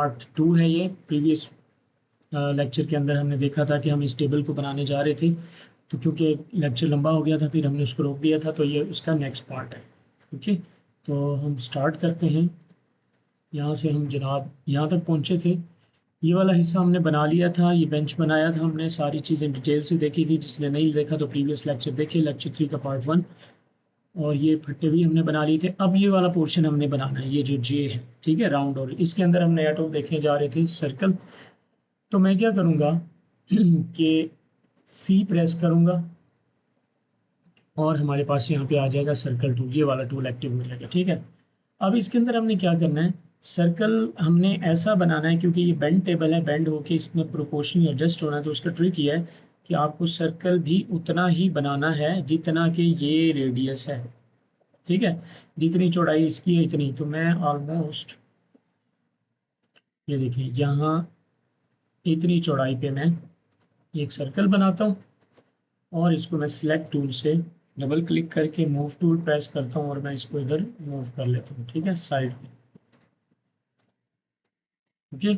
Part 2 है ये। Previous lecture के अंदर हमने देखा था कि हम इस टेबल को बनाने जा रहे थे, तो क्योंकि लेक्चर लंबा हो गया था फिर हमने उसको रोक दिया था, तो ये इसका नेक्स्ट पार्ट है। ओके, तो हम स्टार्ट करते हैं। यहाँ से हम जनाब यहाँ तक पहुँचे थे, ये वाला हिस्सा हमने बना लिया था, ये बेंच बनाया था हमने, सारी चीज़ें डिटेल से देखी थी। जिसने नहीं देखा तो प्रीवियस लेक्चर देखे, लेक्चर 3 का पार्ट 1। और ये फट्टे भी हमने बना लिए थे। अब ये वाला पोर्शन हमने बनाना है, ये जो जे है, ठीक है, राउंड। और इसके अंदर हम नया टूल देखने जा रहे थे, सर्कल। तो मैं क्या करूँगा कि सी प्रेस करूँगा और हमारे पास यहाँ पे आ जाएगा सर्कल टूल, ये वाला टूल एक्टिव हो जाएगा, ठीक है। अब इसके अंदर हमने क्या करना है, सर्कल हमने ऐसा बनाना है, क्योंकि ये बेंड टेबल है, बेंड होके इसमें प्रोपोर्शनली एडजस्ट होना है। तो उसका ट्रिक ये है कि आपको सर्कल भी उतना ही बनाना है जितना कि ये रेडियस है, ठीक है। जितनी चौड़ाई इसकी है इतनी। तो मैं ऑलमोस्ट ये देखिए यहाँ इतनी चौड़ाई पे मैं एक सर्कल बनाता हूँ और इसको मैं सिलेक्ट टूल से डबल क्लिक करके मूव टूल प्रेस करता हूँ और मैं इसको इधर मूव कर लेता हूँ, ठीक है, साइड में। ओके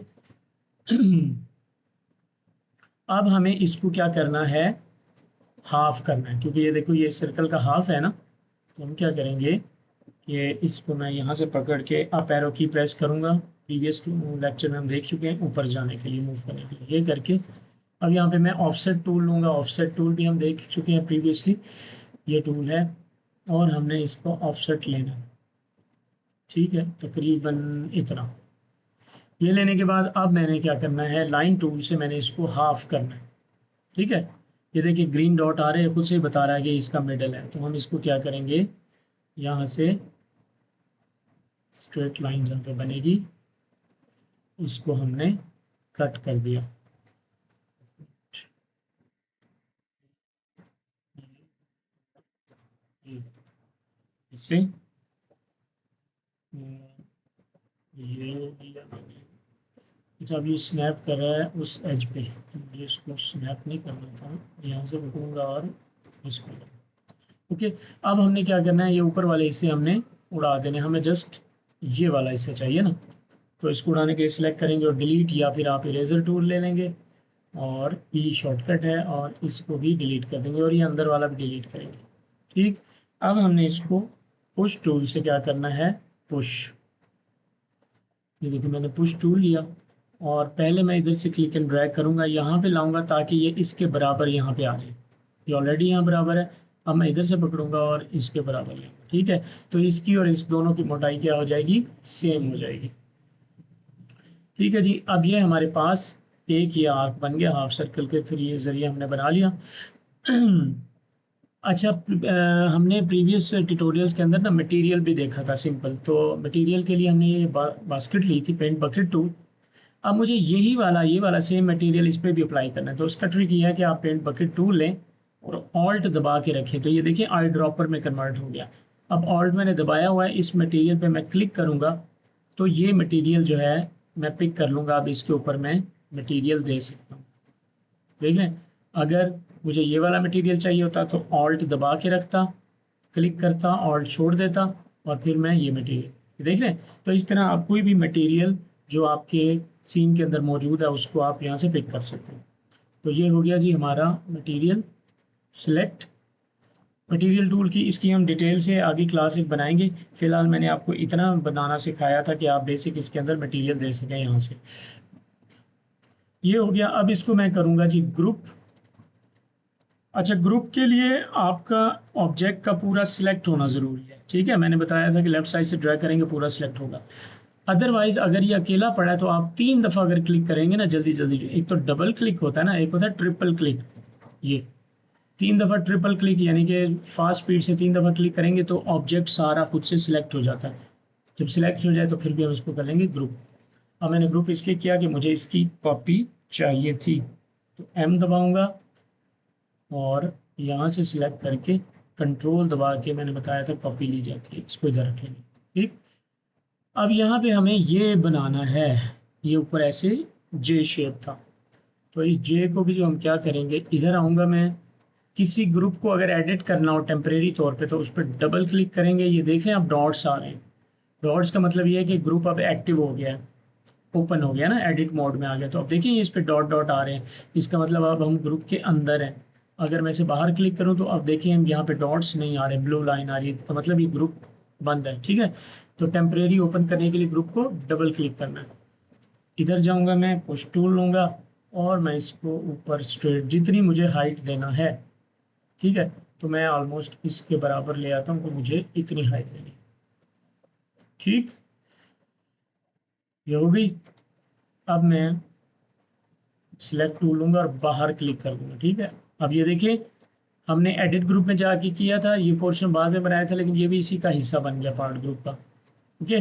अब हमें इसको क्या करना है, हाफ करना है, क्योंकि ये देखो ये सर्कल का हाफ है ना। तो हम क्या करेंगे कि इसको मैं यहाँ से पकड़ के अप एरो की प्रेस करूँगा। प्रीवियस लेक्चर में हम देख चुके हैं, ऊपर जाने के लिए, मूव करने के लिए, ये करके। अब यहाँ पे मैं ऑफसेट टूल लूँगा। ऑफसेट टूल भी हम देख चुके हैं प्रीवियसली, ये टूल है और हमने इसको ऑफसेट लेना है, ठीक है, तकरीबन इतना। ये लेने के बाद अब मैंने क्या करना है, लाइन टूल से मैंने इसको हाफ करना है, ठीक है। ये देखिए ग्रीन डॉट आ रहे हैं, खुद से बता रहा है कि इसका मिडल है। तो हम इसको क्या करेंगे, यहाँ से स्ट्रेट लाइन जहाँ पे बनेगी इसको हमने कट कर दिया। इससे ये दिया मैंने। अच्छा, अब ये स्नैप कर रहा है उस एज पे, तो मुझे इसको स्नैप नहीं करना था, यहाँ से रुकूंगा और इसको। ओके, अब हमने क्या करना है, ये ऊपर वाले हिस्से हमने उड़ा देने, हमें जस्ट ये वाला हिस्सा चाहिए ना। तो इसको उड़ाने के लिए सिलेक्ट करेंगे और डिलीट, या फिर आप इरेजर टूल ले लेंगे और ई शॉर्टकट है और इसको भी डिलीट कर देंगे और ये अंदर वाला भी डिलीट करेंगे, ठीक। अब हमने इसको पुश टूल से क्या करना है, पुश। ये देखिए मैंने पुश टूल लिया और पहले मैं इधर से क्लिक एंड ड्रैग करूंगा, यहाँ पे लाऊंगा ताकि ये इसके बराबर यहाँ पे आ जाए। ये ऑलरेडी यहाँ बराबर है, अब मैं इधर से पकड़ूंगा और इसके बराबर लेंगे, ठीक है। तो इसकी और इस दोनों की मोटाई क्या हो जाएगी, सेम हो जाएगी, ठीक है जी। अब ये हमारे पास एक ये आर्क बन गया, हाफ सर्कल के थ्री जरिए हमने बना लिया। अच्छा, हमने प्रीवियस ट्यूटोरियल्स के अंदर ना मटेरियल भी देखा था सिंपल। तो मटेरियल के लिए हमने ये बास्केट ली थी, पेंट बकेट टूल। अब मुझे यही वाला ये वाला सेम मटेरियल इस पर भी अप्लाई करना है। तो उसका ट्रिक ये है कि आप पेंट बकेट टूल लें और ऑल्ट दबा के रखें। तो ये देखिए आई ड्रॉपर में कन्वर्ट हो गया। अब ऑल्ट मैंने दबाया हुआ है, इस मटेरियल पे मैं क्लिक करूँगा तो ये मटेरियल जो है मैं पिक कर लूँगा। अब इसके ऊपर मैं मटेरियल दे सकता हूँ, देख लें। अगर मुझे ये वाला मटेरियल चाहिए होता तो ऑल्ट दबा के रखता, क्लिक करता, ऑल्ट छोड़ देता और फिर मैं ये मटेरियल, देख रहे हैं। तो इस तरह आप कोई भी मटेरियल जो आपके सीन के अंदर मौजूद है उसको आप यहाँ से पिक कर सकते हैं। तो ये हो गया जी हमारा मटेरियल सिलेक्ट। मटेरियल टूल की इसकी हम डिटेल से आगे क्लास एक बनाएंगे। फिलहाल मैंने आपको इतना बनाना सिखाया था कि आप बेसिक इसके अंदर मटेरियल दे सकें यहाँ से। ये हो गया। अब इसको मैं करूँगा जी ग्रुप। अच्छा, ग्रुप के लिए आपका ऑब्जेक्ट का पूरा सिलेक्ट होना ज़रूरी है, ठीक है। मैंने बताया था कि लेफ्ट साइड से ड्रैग करेंगे पूरा सिलेक्ट होगा। अदरवाइज अगर ये अकेला पड़ा है तो आप 3 दफ़ा अगर क्लिक करेंगे ना जल्दी जल्दी, एक तो डबल क्लिक होता है ना, एक होता है ट्रिपल क्लिक। ये 3 दफ़ा ट्रिपल क्लिक यानी कि फास्ट स्पीड से 3 दफ़ा क्लिक करेंगे तो ऑब्जेक्ट सारा खुद से सिलेक्ट हो जाता है। जब सिलेक्ट हो जाए तो फिर भी हम इसको कर लेंगे ग्रुप। अब मैंने ग्रुप इसलिए किया कि मुझे इसकी कॉपी चाहिए थी, तो M दबाऊंगा और यहाँ से सिलेक्ट करके कंट्रोल दबा के मैंने बताया था कॉपी ली जाती है, इसको इधर रखेंगे, ठीक। अब यहाँ पे हमें ये बनाना है, ये ऊपर ऐसे जे शेप था। तो इस जे को भी जो हम क्या करेंगे, इधर आऊँगा मैं, किसी ग्रुप को अगर एडिट करना हो टेम्परेरी तौर पे तो उस पर डबल क्लिक करेंगे। ये देखें अब डॉट्स आ रहे हैं। डॉट्स का मतलब ये है कि ग्रुप अब एक्टिव हो गया है। ओपन हो गया ना, एडिट मोड में आ गया। तो अब देखिए इस पे डॉट डॉट आ रहे हैं, इसका मतलब अब हम ग्रुप के अंदर हैं। अगर मैं इसे बाहर क्लिक करूं तो अब देखिए हम यहाँ पे डॉट्स नहीं आ रहे, ब्लू लाइन आ रही है, तो मतलब ये ग्रुप बंद है। ठीक है, तो टेम्परेरी ओपन करने के लिए ग्रुप को डबल क्लिक करना है। इधर जाऊंगा, मैं पुश टूल लूंगा और मैं इसको ऊपर स्ट्रेट जितनी मुझे हाइट देना है, ठीक है, तो मैं ऑलमोस्ट इसके बराबर ले आता हूँ कि मुझे इतनी हाइट देनी। ठीक, ये हो गई। अब मैं सिलेक्ट टूल लूंगा और बाहर क्लिक कर दूंगा। ठीक है, अब ये देखिए हमने एडिट ग्रुप में जाके किया था, ये पोर्शन बाद में बनाया था, लेकिन ये भी इसी का हिस्सा बन गया पार्ट ग्रुप का। ओके,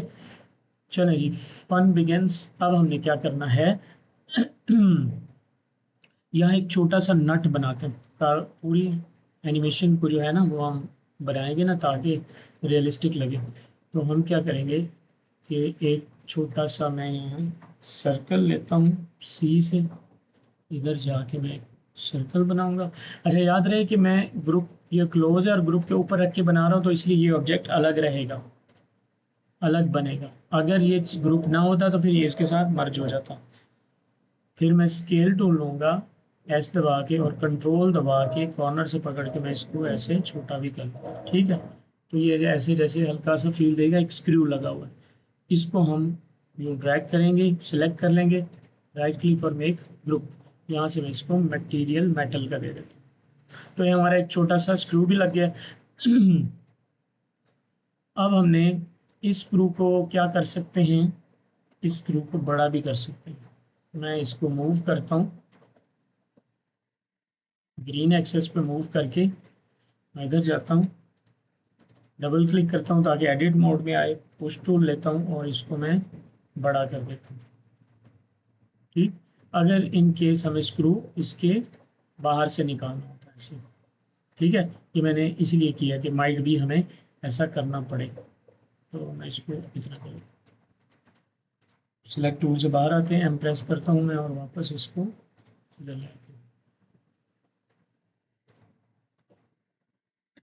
चलें जी, फन बिगिंस। अब हमने क्या करना है यहाँ एक छोटा सा नट बनाते हैं, पूरी एनिमेशन को जो है ना वो हम बनाएंगे ना ताकि रियलिस्टिक लगे। तो हम क्या करेंगे कि एक छोटा सा मैं यहाँ सर्कल लेता हूँ सी से, इधर जाके मैं सर्कल बनाऊंगा। अच्छा, याद रहे कि मैं ग्रुप, ये क्लोज है और ग्रुप के ऊपर रख के बना रहा हूँ, तो इसलिए ये ऑब्जेक्ट अलग रहेगा, अलग बनेगा। अगर ये ग्रुप ना होता तो फिर ये इसके साथ मर्ज हो जाता। फिर मैं स्केल टूल लूंगा, एस दबा के और कंट्रोल दबा के कॉर्नर से पकड़ के मैं इसको ऐसे छोटा भी कर लूँगा। ठीक है, तो ये ऐसे जैसे हल्का सा फील देगा, एक स्क्रू लगा हुआ है। इसको हम यूँ ड्रैग करेंगे, सिलेक्ट कर लेंगे, राइट क्लिक और मेक ग्रुप। यहाँ से मैं इसको मटेरियल मेटल का दे देता हूँ। तो ये हमारा एक छोटा सा स्क्रू भी लग गया। अब हमने इस स्क्रू को क्या कर सकते हैं, इस स्क्रू को बड़ा भी कर सकते हैं। मैं इसको मूव करता हूँ, ग्रीन एक्सेस पे मूव करके मैं इधर जाता हूँ, डबल क्लिक करता हूँ ताकि एडिट मोड में आए, पुश टूल लेता हूँ और इसको मैं बड़ा कर देता हूँ। ठीक, अगर इन केस हमें स्क्रू इसके बाहर से निकालना होता है ऐसे। ठीक है, ये मैंने इसलिए किया कि माइट भी हमें ऐसा करना पड़े। तो मैं इसको इतना करूँ, सिलेक्ट टूल से बाहर आते हैं, एम प्रेस करता हूँ मैं और वापस इसको ले लेते हैं।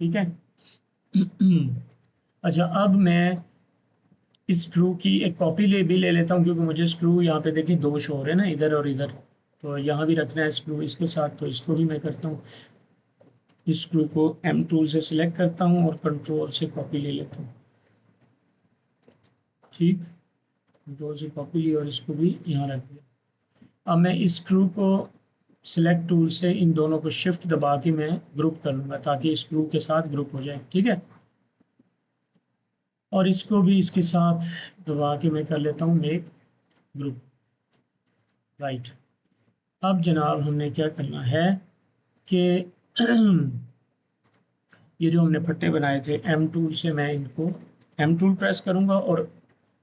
ठीक है। अच्छा, अब मैं इस स्क्रू की एक कॉपी भी ले लेता हूँ, क्योंकि मुझे स्क्रू यहाँ पे देखिए दो शो हो रहे हैं ना, इधर और इधर, तो यहाँ भी रखना है स्क्रू इसके साथ। तो इसको भी मैं करता हूँ, इस स्क्रू को एम टूल से सिलेक्ट करता हूँ और कंट्रोल से कॉपी ले लेता हूँ। ठीक, कंट्रोल से कॉपी ली और इसको भी यहाँ रख दिया। अब मैं इस स्क्रू को सिलेक्ट टूल से इन दोनों को शिफ्ट दबा के मैं ग्रुप कर लूँगा ताकि स्क्रू के साथ ग्रुप हो जाए। ठीक है, और इसको भी इसके साथ दबा के मैं कर लेता हूँ मेक ग्रुप। राइट, अब जनाब हमने क्या करना है कि ये जो हमने पट्टे बनाए थे, एम टूल से मैं इनको, एम टूल प्रेस करूंगा और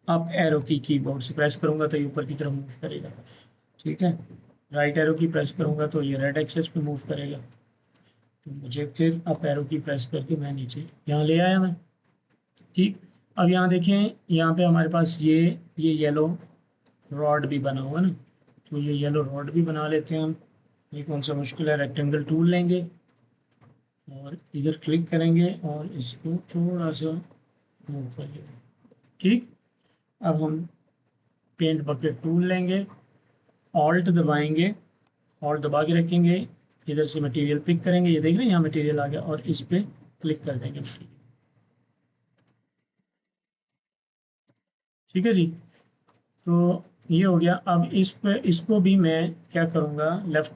अप एरो की कीबोर्ड से प्रेस करूंगा तो ये ऊपर की तरफ मूव करेगा। ठीक है, राइट एरो की प्रेस करूंगा तो ये रेड एक्सेस पे मूव करेगा। तो मुझे फिर अप एरो की प्रेस करके मैं नीचे यहाँ ले आया मैं। ठीक, अब यहाँ देखें, यहाँ पे हमारे पास ये येलो रॉड भी बना हुआ है ना, तो ये येलो रॉड भी बना लेते हैं हम। ये कौन सा मुश्किल है, रेक्टेंगल टूल लेंगे और इधर क्लिक करेंगे और इसको थोड़ा सा मूव कर लेंगे। ठीक, अब हम पेंट बकेट टूल लेंगे, ऑल्ट दबाएंगे, ऑल्ट दबा के रखेंगे, इधर से मटेरियल पिक करेंगे, ये देख रहे हैं यहाँ मटेरियल आ गया, और इस पे क्लिक कर देंगे। ठीक है जी, तो ये हो गया। अब इस पे, इसको भी मैं क्या करूँगा, लेफ्ट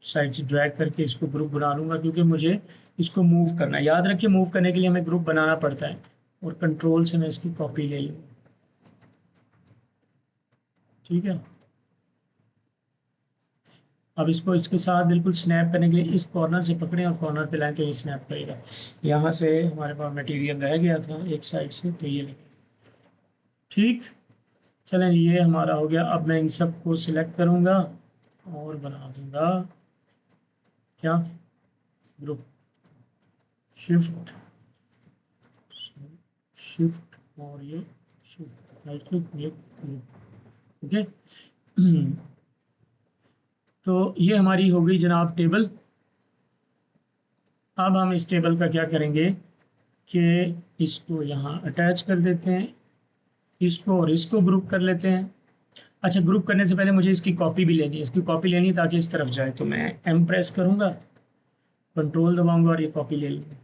साइड से ड्रैग करके इसको ग्रुप बना लूँगा, क्योंकि मुझे इसको मूव करना है। याद रखिए मूव करने के लिए हमें ग्रुप बनाना पड़ता है, और कंट्रोल से मैं इसकी कॉपी ले लूँगा। ठीक है, अब इसको इसके साथ बिल्कुल स्नैप करने के लिए इस कॉर्नर से पकड़ें और कॉर्नर पे लाएं तो ये स्नैप करेगा। यहाँ से हमारे पास मटेरियल रह गया था एक साइड से, तो ये लगे। ठीक, चलें, ये हमारा हो गया। अब मैं इन सबको सिलेक्ट करूँगा और बना दूंगा क्या, ग्रुप, शिफ्ट शिफ्ट और ये शिफ्ट, राइट क्लिक, ये ग्रुप। ओके, तो ये हमारी हो गई जनाब टेबल। अब हम इस टेबल का क्या करेंगे कि इसको यहाँ अटैच कर देते हैं, इसको और इसको ग्रुप कर लेते हैं। अच्छा, ग्रुप करने से पहले मुझे इसकी कॉपी भी लेनी है, इसकी कॉपी लेनी है ताकि इस तरफ जाए, तो मैं एम प्रेस करूंगा, कंट्रोल दबाऊंगा और ये कॉपी ले लूंगा।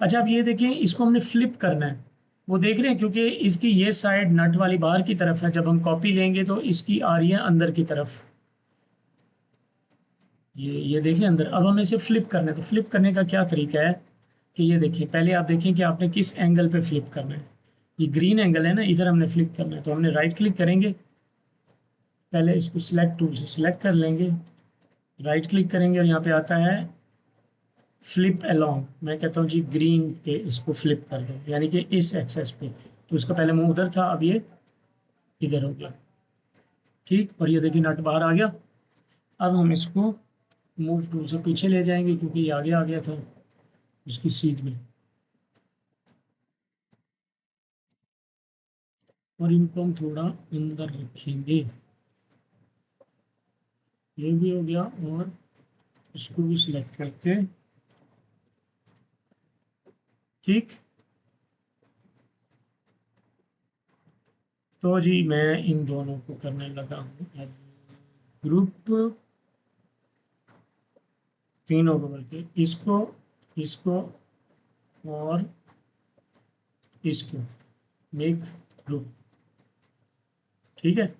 अच्छा, अब ये देखिए, इसको हमने फ्लिप करना है, वो देख रहे हैं, क्योंकि इसकी ये साइड नट वाली बाहर की तरफ है, जब हम कॉपी लेंगे तो इसकी आ रही है अंदर की तरफ, ये देखिए अंदर। अब हमें इसे फ्लिप करना है, तो फ्लिप करने का क्या तरीका है कि ये देखिए, पहले आप देखें कि आपने किस एंगल पे फ्लिप करना है। ये ग्रीन एंगल है ना, इधर हमने फ्लिप करना है, तो हमने राइट क्लिक करेंगे, पहले इसको सिलेक्ट टूल से सिलेक्ट कर लेंगे, राइट क्लिक करेंगे और यहाँ पे आता है फ्लिप अलोंग, मैं कहता हूँ जी ग्रीन पे इसको फ्लिप कर दो, यानी कि इस एक्सेस पे। तो इसका पहले मुंह उधर था, अब ये इधर हो गया, ठीक। और ये देखिए नट बाहर आ गया। अब हम इसको मूव टूल से पीछे ले जाएंगे, क्योंकि ये आगे आ गया था इसकी सीट में, और इनको हम थोड़ा अंदर रखेंगे। ये भी हो गया, और इसको भी सिलेक्ट करके, ठीक। तो जी मैं इन दोनों को करने लगा हूँ अब ग्रुप, तीनों को करके, इसको, इसको और इसको, मेक ग्रुप, ठीक है।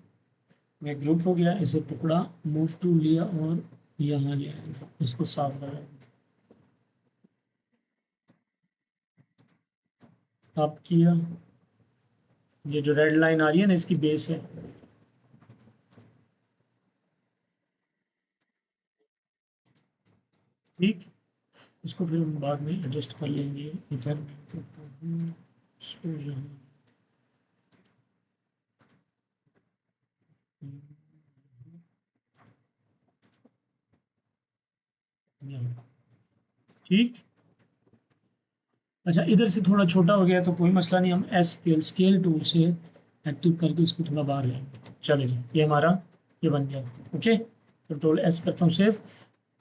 मैं ग्रुप हो गया, इसे पकड़ा, मूव टू लिया और यहाँ ले आया, इसको साफ लगा, आप किया, ये जो रेड लाइन आ रही है ना, इसकी बेस है, ठीक। इसको फिर हम बाद में एडजस्ट कर लेंगे, इधर मैं करता हूँ इसको यहाँ, ठीक। अच्छा, इधर से थोड़ा छोटा हो गया तो कोई मसला नहीं, हम एस स्केल स्केल टूल से एक्टिव करके इसको थोड़ा बाहर लाएंगे, चलेगा, ये हमारा ये बन गया, ओके। कंट्रोल एस करता हूँ, सेव।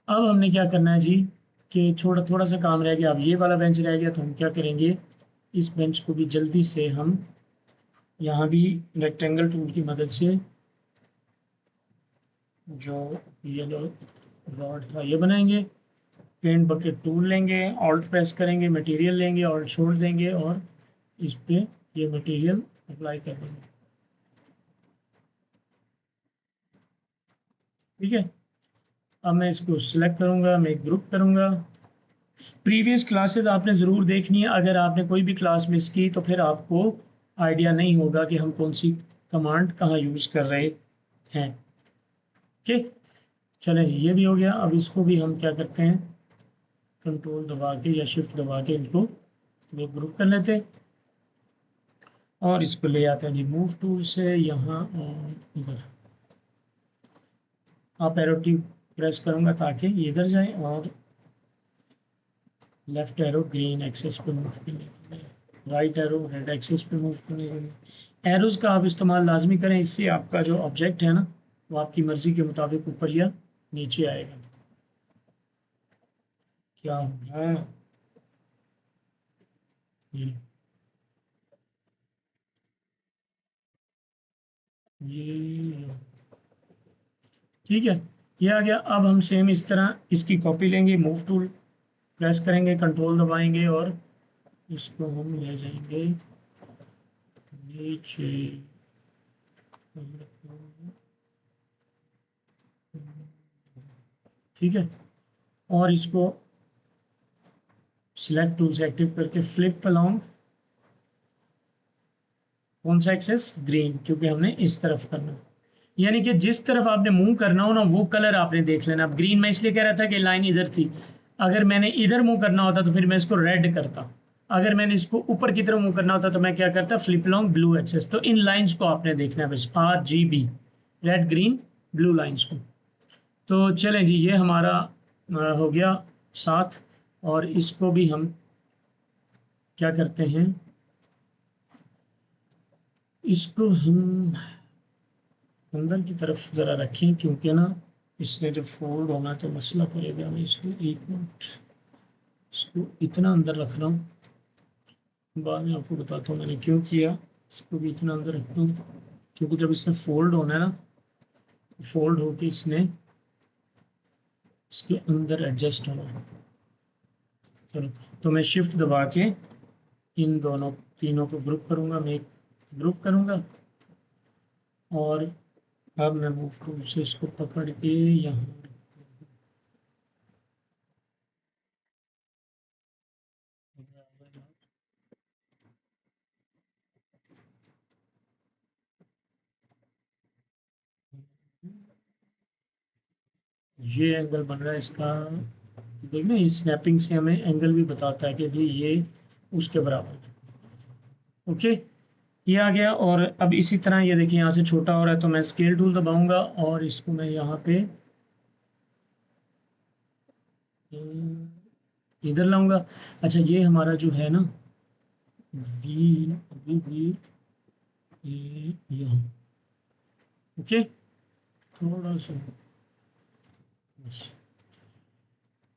अब हमने क्या करना है जी, कि थोड़ा थोड़ा सा काम रह गया, अब ये वाला बेंच रह गया, तो हम क्या करेंगे, इस बेंच को भी जल्दी से हम यहाँ भी रेक्टेंगल टूल की मदद से, जो येलो रॉड था ये बनाएंगे, पेंट बकेट टूल लेंगे, ऑल्ट प्रेस करेंगे, मटेरियल लेंगे, ऑल्ट छोड़ देंगे और इस पे ये मटेरियल अप्लाई कर देंगे, ठीक है। अब मैं इसको सिलेक्ट करूंगा, मैं एक ग्रुप करूंगा। प्रीवियस क्लासेस आपने ज़रूर देखनी है, अगर आपने कोई भी क्लास मिस की तो फिर आपको आइडिया नहीं होगा कि हम कौन सी कमांड कहाँ यूज़ कर रहे हैं, ओके। चलें, ये भी हो गया। अब इसको भी हम क्या करते हैं, कंट्रोल दबा के या शिफ्ट दबा के इनको एक ग्रुप कर लेते हैं, और इसको ले आते हैं जी मूव टूल से यहाँ, और इधर आप एरो की प्रेस करूँगा ताकि ये इधर जाए, और लेफ्ट एरो ग्रीन एक्सेस पे मूव करने के लिए, राइट एरो रेड एक्सेस पे मूव करने के लिए। एरोज का आप इस्तेमाल लाजमी करें, इससे आपका जो ऑब्जेक्ट है ना, वो आपकी मर्जी के मुताबिक ऊपर या नीचे आएगा। क्या हो रहा है ये, ठीक है, ये आ गया। अब हम सेम इस तरह इसकी कॉपी लेंगे, मूव टूल प्रेस करेंगे, कंट्रोल दबाएंगे और इसको हम ले जाएंगे नीचे, ठीक है। और इसको सिलेक्ट टूल से एक्टिव करके फ्लिप अलोंग, कौन सा एक्सेस, ग्रीन, क्योंकि हमने इस तरफ करना, यानी कि जिस तरफ आपने मूव करना हो ना वो कलर आपने देख लेना। अब ग्रीन मैं इसलिए कह रहा था कि लाइन इधर थी, अगर मैंने इधर मूव करना होता तो फिर मैं इसको रेड करता, अगर मैंने इसको ऊपर की तरफ मूव करना होता तो मैं क्या करता, फ्लिप लॉन्ग ब्लू एक्सेस। तो इन लाइंस को आपने देखना है बस, RGB, red green blue lines को। तो चलें जी, ये हमारा हो गया साथ, और इसको भी हम क्या करते हैं, इसको हम अंदर की तरफ ज़रा रखें, क्योंकि ना इसने जब फोल्ड होना तो मसला करेगा। मैं इसको एक मिनट, इसको इतना अंदर रख रहा हूँ, बाद में आपको बताता हूँ मैंने क्यों किया, इसको भी इतना अंदर रखता हूँ, क्योंकि जब इसने फोल्ड होना है ना, फोल्ड होके इसने इसके अंदर एडजस्ट होना है। चलो, तो मैं शिफ्ट दबा के इन दोनों तीनों को ग्रुप करूंगा, मैं एक ग्रुप करूंगा, और अब मैं मूव टूल से इसको पकड़ के यहाँ ये एंगल बन रहा है इसका। देखना, इस स्नैपिंग से हमें एंगल भी बताता है कि जी ये उसके बराबर है। ओके, ये आ गया। और अब इसी तरह ये देखिए यहाँ से छोटा हो रहा है, तो मैं स्केल टूल दबाऊंगा और इसको मैं यहाँ पे इधर लाऊंगा। अच्छा, ये हमारा जो है ना वी वी वी ये यहाँ, ओके, थोड़ा सा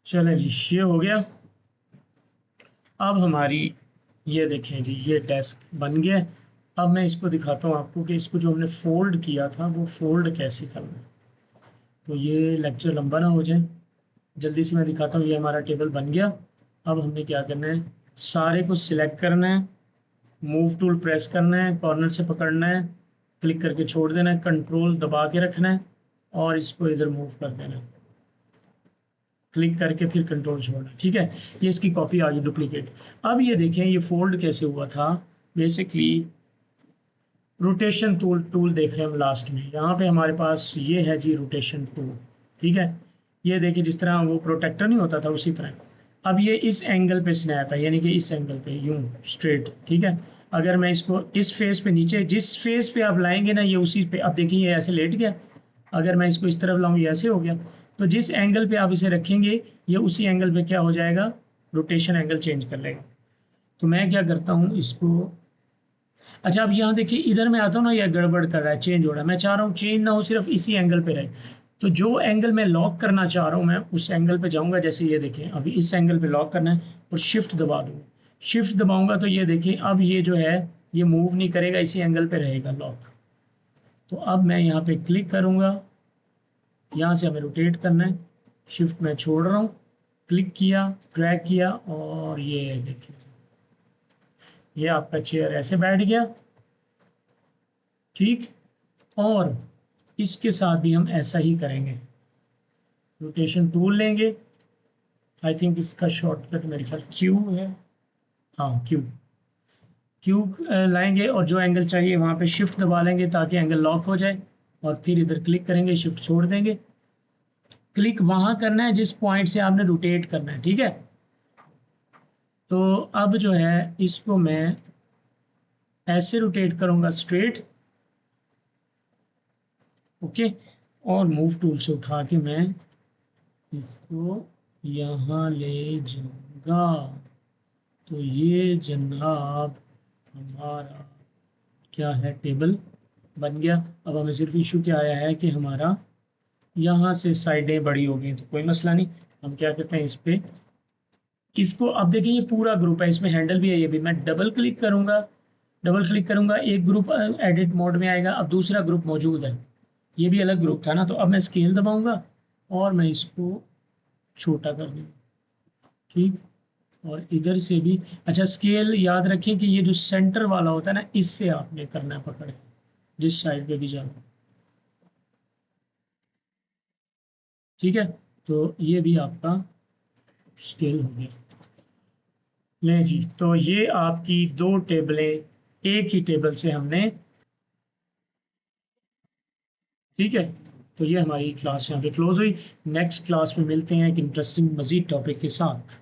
चले जी, ये हो गया। अब हमारी ये देखें जी, ये डेस्क बन गया। अब मैं इसको दिखाता हूँ आपको कि इसको जो हमने फोल्ड किया था वो फोल्ड कैसे करना है। तो ये लेक्चर लंबा ना हो जाए, जल्दी से मैं दिखाता हूँ। ये हमारा टेबल बन गया। अब हमने क्या करना है, सारे को सिलेक्ट करना है, मूव टूल प्रेस करना है, कॉर्नर से पकड़ना है, क्लिक करके छोड़ देना है, कंट्रोल दबा के रखना है और इसको इधर मूव कर देना है, क्लिक करके फिर कंट्रोल छोड़ना। ठीक है, ये इसकी कॉपी आ गई डुप्लीकेट। अब ये देखें ये फोल्ड कैसे हुआ था। बेसिकली रोटेशन टूल देख रहे हैं हम लास्ट में, यहाँ पे हमारे पास ये है जी रोटेशन टूल। ठीक है, ये देखिए जिस तरह वो प्रोटेक्टर नहीं होता था उसी तरह। अब ये इस एंगल पे स्नैप है, यानी कि इस एंगल पे यूं स्ट्रेट। ठीक है, अगर मैं इसको इस फेस पे नीचे, जिस फेस पे आप लाएंगे ना ये उसी पे, अब देखिए ये ऐसे लेट गया। अगर मैं इसको इस तरफ लाऊं ये ऐसे हो गया। तो जिस एंगल पे आप इसे रखेंगे ये उसी एंगल पे क्या हो जाएगा, रोटेशन एंगल चेंज कर लेगा। तो मैं क्या करता हूँ इसको, अच्छा अब यहाँ देखिए इधर मैं आता हूँ ना, यह गड़बड़ कर रहा है, चेंज हो रहा है। मैं चाह रहा हूँ चेंज ना हो, सिर्फ इसी एंगल पे रहे। तो जो एंगल मैं लॉक करना चाह रहा हूँ मैं उस एंगल पे जाऊंगा। जैसे ये देखें अभी इस एंगल पे लॉक करना है और शिफ्ट दबा दूंगा। शिफ्ट दबाऊंगा तो ये देखिए अब ये जो है ये मूव नहीं करेगा, इसी एंगल पे रहेगा लॉक। तो अब मैं यहाँ पे क्लिक करूंगा, यहाँ से हमें रोटेट करना है, शिफ्ट में छोड़ रहा हूँ, क्लिक किया, ड्रैग किया और ये देखिए ये आपका चेयर ऐसे बैठ गया। ठीक, और इसके साथ भी हम ऐसा ही करेंगे, रोटेशन टूल लेंगे। आई थिंक इसका शॉर्टकट मेरे ख्याल क्यू है, हाँ क्यू। क्यू लाएंगे और जो एंगल चाहिए वहाँ पे शिफ्ट दबा लेंगे ताकि एंगल लॉक हो जाए, और फिर इधर क्लिक करेंगे, शिफ्ट छोड़ देंगे। क्लिक वहाँ करना है जिस पॉइंट से आपने रोटेट करना है। ठीक है, तो अब जो है इसको मैं ऐसे रोटेट करूँगा स्ट्रेट, ओके, और मूव टूल से उठा के मैं इसको यहाँ ले जाऊंगा। तो ये जनाब हमारा क्या है, टेबल बन गया। अब हमें सिर्फ इशू क्या आया है कि हमारा यहाँ से साइडें बड़ी हो गई, तो कोई मसला नहीं। हम क्या करते हैं इस पे, इसको अब देखिए ये पूरा ग्रुप है, इसमें हैंडल भी है। ये भी मैं डबल क्लिक करूंगा, डबल क्लिक करूंगा, एक ग्रुप एडिट मोड में आएगा। अब दूसरा ग्रुप मौजूद है, ये भी अलग ग्रुप था ना। तो अब मैं स्केल दबाऊंगा और मैं इसको छोटा कर दूंगा। ठीक, और इधर से भी, अच्छा स्केल याद रखें कि ये जो सेंटर वाला होता है ना इससे आपने करना है पकड़, जिस साइड पे भी जाना। ठीक है, तो ये भी आपका स्केल हो गया। ले जी, तो ये आपकी दो टेबलें एक ही टेबल से हमने, ठीक है। तो ये हमारी क्लास यहाँ पे क्लोज हुई। नेक्स्ट क्लास में मिलते हैं एक इंटरेस्टिंग मजीद टॉपिक के साथ।